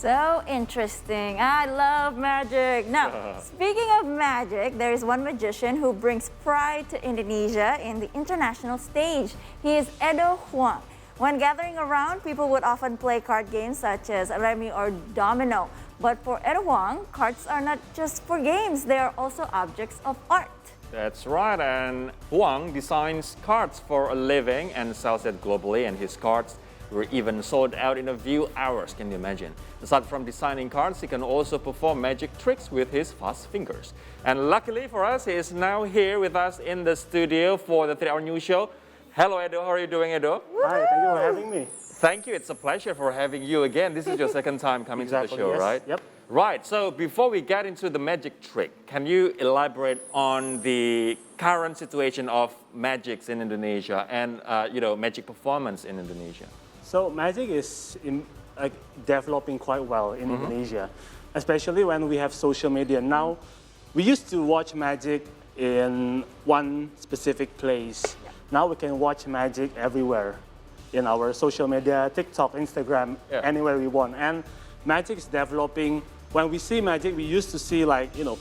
So interesting. I love magic. Now, speaking of magic, there is one magician who brings pride to Indonesia in the international stage. He is Huang. When gathering around, people would often play card games such as Remi or Domino. But for Huang, cards are not just for games, they are also objects of art. That's right, and Huang designs cards for a living and sells it globally, and his cards were even sold out in a few hours, can you imagine? Aside from designing cards, he can also perform magic tricks with his fast fingers. And luckily for us, he is now here with us in the studio for the 3-Hour News Show. Hello, Edo. How are you doing, Edo? Hi, thank you for having me. Thank you. It's a pleasure for having you again. This is your second time coming to the show, yes. right? Yep. Right. So before we get into the magic trick, can you elaborate on the current situation of magics in Indonesia and magic performance in Indonesia? So magic is developing quite well in Indonesia, especially when we have social media. Now, we used to watch magic in one specific place. Yeah. Now we can watch magic everywhere in our social media, TikTok, Instagram, anywhere we want. And magic is developing. When we see magic, we used to see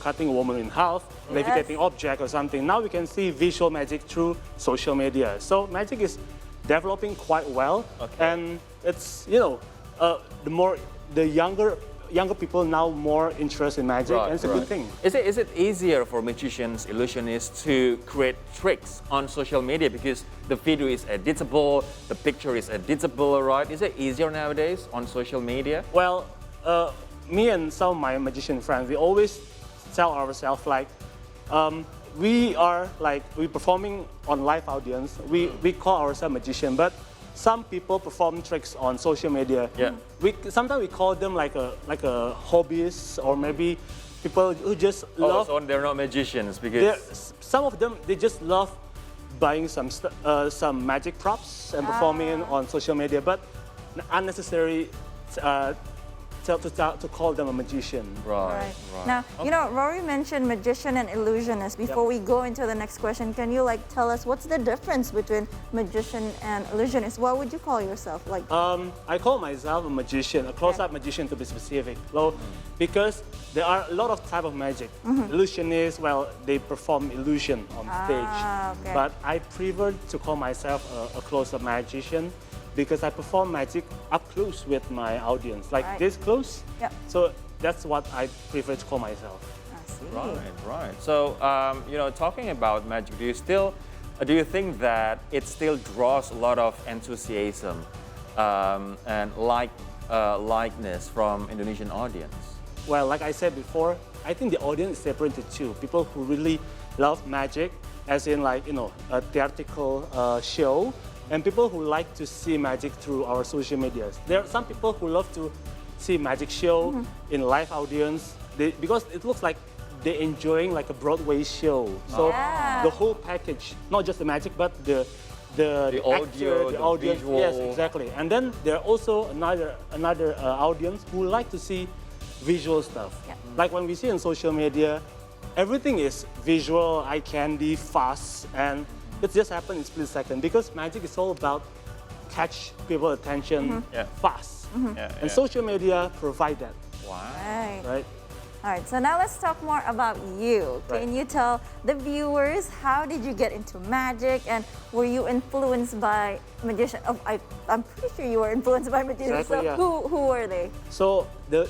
cutting a woman in half, levitating object or something. Now we can see visual magic through social media. So magic is developing quite well, and it's the younger people now more interested in magic, and it's a good thing. Is it easier for magicians, illusionists to create tricks on social media because the video is editable, the picture is editable, right? Is it easier nowadays on social media? Well, me and some of my magician friends, we always tell ourselves we performing on live audience. We call ourselves magician, but some people perform tricks on social media. Yeah. Sometimes we call them like a hobbyist, or maybe people who just love. So they're not magicians because Some of them, they just love buying some magic props and performing on social media, but unnecessary to call them a magician. Right. Now, Rory mentioned magician and illusionist. Before we go into the next question, can you tell us what's the difference between magician and illusionist? What would you call yourself? I call myself a magician, a close-up magician to be specific. Because there are a lot of type of magic. Illusionists, they perform illusion on stage. But I prefer to call myself a close-up magician, because I perform magic up close with my audience, this close. Yep. So that's what I prefer to call myself. I see. Right. So, talking about magic, do you think that it still draws a lot of enthusiasm and likeness from Indonesian audience? Well, like I said before, I think the audience is separated too. People who really love magic, as in a theatrical show, and people who like to see magic through our social medias. There are some people who love to see magic show in live audience because it looks like they're enjoying a Broadway show. So the whole package, not just the magic, but the audio, actor, the audience. visual. Yes, exactly. And then there are also another audience who like to see visual stuff. Yeah. Like when we see on social media, everything is visual, eye candy, fast, and it just happens in split second, because magic is all about catch people's attention fast. And social media provide that. Wow. Right? All right, so now let's talk more about you. Right. Can you tell the viewers, how did you get into magic, and were you influenced by magicians? Oh, I'm pretty sure you were influenced by magicians. Exactly, yeah. Who were they? So the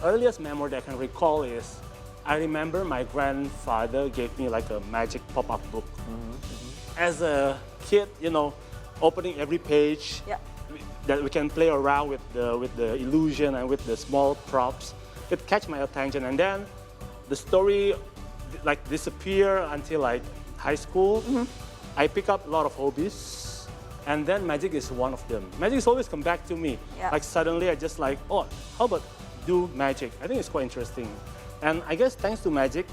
earliest memory that I can recall is, I remember my grandfather gave me a magic pop-up book. As a kid, opening every page that we can play around with the illusion and with the small props, it catch my attention. And then the story disappear until high school. I pick up a lot of hobbies, and then magic is one of them. Magic is always come back to me. Yeah. Suddenly I just how about do magic? I think it's quite interesting. And I guess thanks to magic,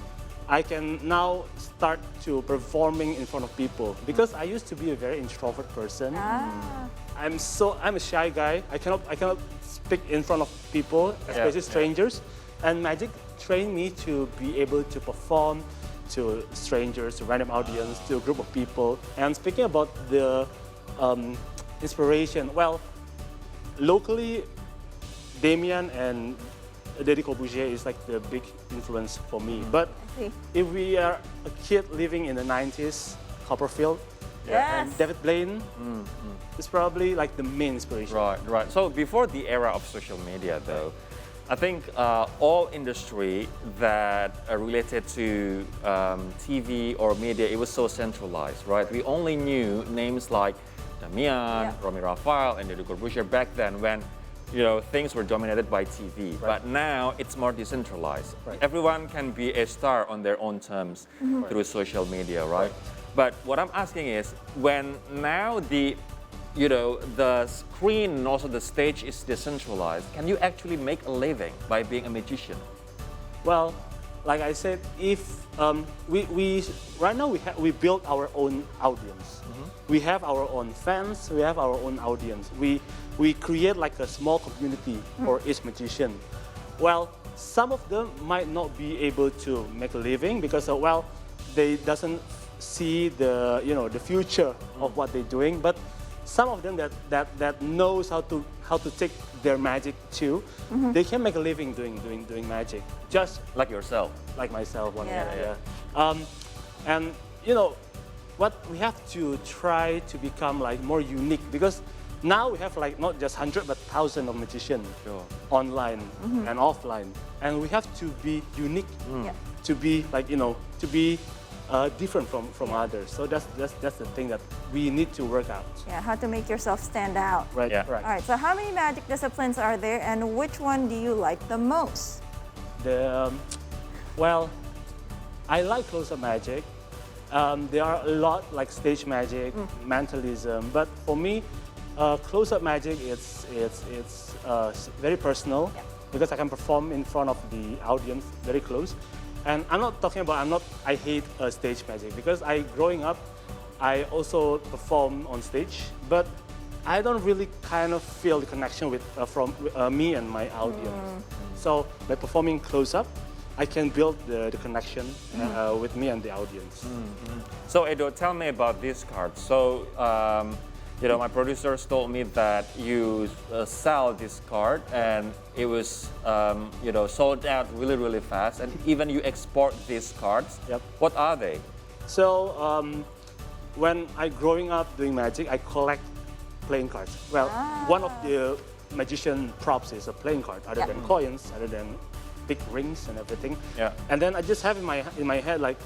I can now start to performing in front of people, because I used to be a very introvert person. I'm a shy guy. I cannot speak in front of people, especially strangers. And magic trained me to be able to perform to strangers, to random audience, to a group of people. And speaking about the inspiration, locally Damien and Deddy Corbusier is like the big influence for me. But see. if we are a kid living in the 90s, Copperfield, Yes. and David Blaine is probably like the main inspiration. Right, right. So before the era of social media, though, I think all industry that are related to TV or media, it was so centralized, right? We only knew names like Damian, Romy Raphael, and Deddy Corbusier back then when things were dominated by TV. Right. But now it's more decentralized. Right. Everyone can be a star on their own terms through social media, right? But what I'm asking is, when now the screen and also the stage is decentralized, can you actually make a living by being a magician? Well, like I said, if we right now we build our own audience. We have our own fans. We have our own audience. We create like a small community for each magician. Well, some of them might not be able to make a living because they doesn't see the the future of what they're doing. But some of them that knows how to take their magic too, they can make a living doing magic. Just Like yourself. like myself, one Yeah. day, and what we have to try to become like more unique because now we have like not just 100 but 1,000 of magicians Sure. online and offline, and we have to be unique, Yeah. to be like to be different from others. So that's the thing that we need to work out. Yeah, how to make yourself stand out. Right. Yeah. Right. All right, so how many magic disciplines are there and which one do you like the most? Well, I like close-up magic. There are a lot like stage magic, mentalism, but for me, close-up magic it's very personal because I can perform in front of the audience very close. And I'm not talking about I hate stage magic because growing up, I also perform on stage, but I don't really kind of feel the connection with from me and my audience. So by performing close-up, I can build the connection with me and the audience. So Edo, tell me about this card. So, my producers told me that you sell this card and it was, sold out really, really fast. And even you export these cards. Yep. What are they? So when I growing up doing magic, I collect playing cards. Well, one of the magician props is a playing card, other than coins, other than big rings and everything. Yeah. And then I just have in my head like,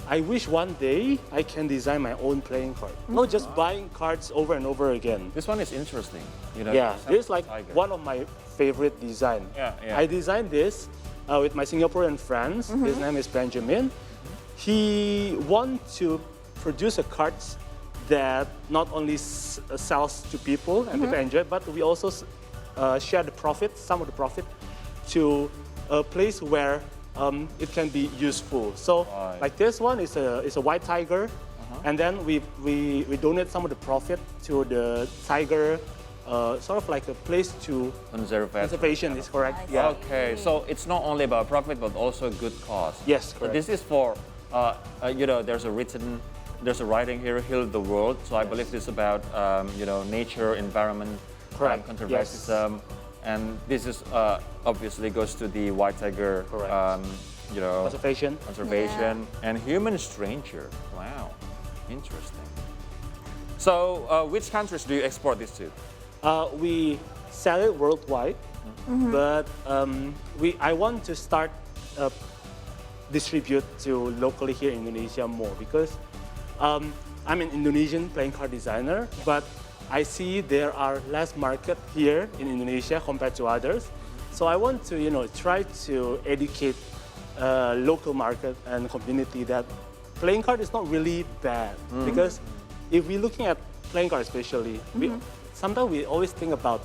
I wish one day I can design my own playing card, not just buying cards over and over again. This one is interesting. Yeah, this is like tiger. one of my favorite design. Yeah, yeah. I designed this with my Singaporean friends. His name is Benjamin. He wants to produce a cards that not only sells to people and people enjoy, but we also share the profit, some of the profit, to a place where it can be useful. So, like this one is a white tiger, and then we donate some of the profit to the tiger, sort of like a place to conservation. Is correct? Yeah. Okay, so it's not only about profit but also good cause. Yes, So correct. this is for, there's a writing here, heal the world. So I believe this is about, nature, environment, Correct. conservatism. And this is obviously goes to the white tiger, Correct. Conservation. and human stranger. Wow, interesting. So which countries do you export this to? We sell it worldwide, but I want to start distribute to locally here in Indonesia more because I'm an Indonesian playing card designer, but I see there are less market here in Indonesia compared to others. So I want to try to educate local market and community that playing card is not really bad because if we're looking at playing card especially, sometimes we always think about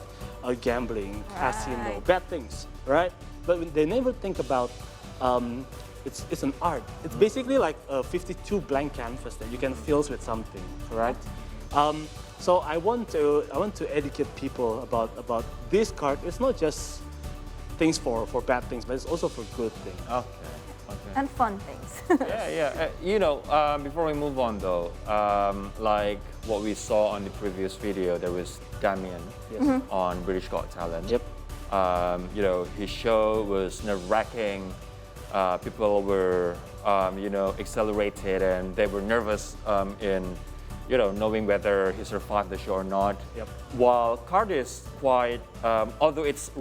gambling, casino, bad things, right? But they never think about it's an art. It's basically like a 52 blank canvas that you can fill with something, correct? So I want to educate people about this card. It's not just things for bad things, but it's also for good things. Okay. And fun things. Yeah. Before we move on though, like what we saw on the previous video, there was Damien on British Got Talent. Yep. His show was nerve-wracking. People were, accelerated and they were nervous in, knowing whether he survived the show or not. Yep. While card is quite, although it's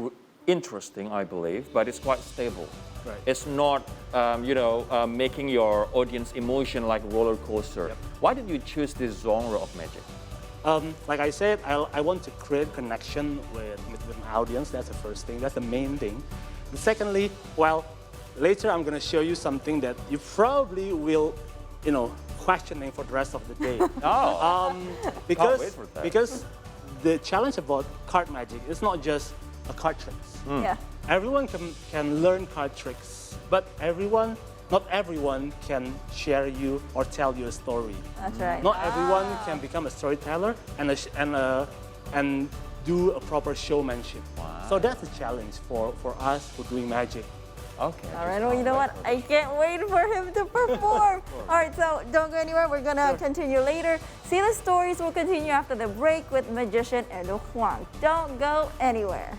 interesting, I believe, but it's quite stable. Right. It's not, making your audience emotion like roller coaster. Yep. Why did you choose this genre of magic? Like I said, I want to create connection with my audience. That's the first thing. That's the main thing. And secondly, later I'm going to show you something that you probably will, questioning for the rest of the day. Because the challenge about card magic is not just a card tricks. Yeah. Everyone can learn card tricks, but not everyone can share you or tell you a story. That's right. Not everyone can become a storyteller and do a proper showmanship. Wow. So that's a challenge for us who doing magic. Okay. All right, well, you know what? I can't wait for him to perform. All right, so don't go anywhere. We're going to continue later. See, the stories will continue after the break with magician Edo Huang. Don't go anywhere.